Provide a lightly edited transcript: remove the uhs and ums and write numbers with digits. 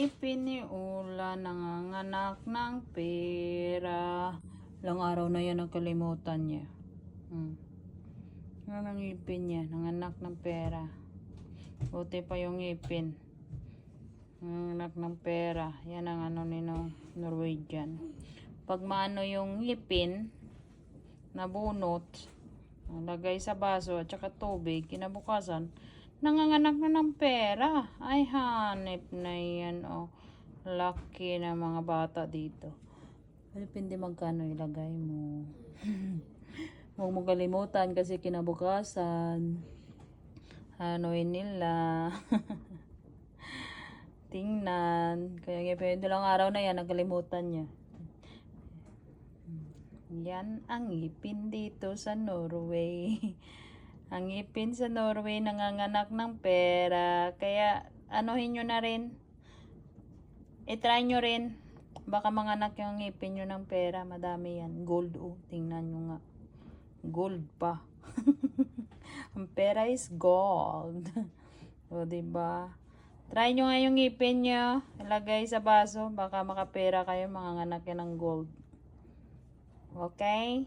ngipin ni Ula, nanganganak ng pera. Ilang araw na yan nakalimutan niya. Ano ang ngipin niya? Nanganak ng pera. Buti pa yung ngipin. Nanganak ng pera. Yan ang ano ni Norwegian. Pag maano yung ngipin, nabunot, lagay sa baso at saka tubig, kinabukasan, nanganganak na ng pera. Ay, hanip na yan, oh. Lucky na mga bata dito. Depende magkano ilagay mo. Huwag mo kalimutan kasi kinabukasan, hanuin nila. Tingnan. Kaya ngipin, lang araw na yan, nagkalimutan niya. Yan ang ngipin dito sa Norway. Ang ngipin sa Norway nanganganak ng pera. Kaya anuhin nyo na rin. I-try nyo rin. Baka manganak yung ngipin nyo ng pera. Madami yan. Gold, oh. Tingnan nyo nga. Gold pa. Ang pera is gold. O, diba? Try nyo nga yung ngipin nyo. Ilagay sa baso. Baka makapera kayo. Manganganak yan ng gold. Okay?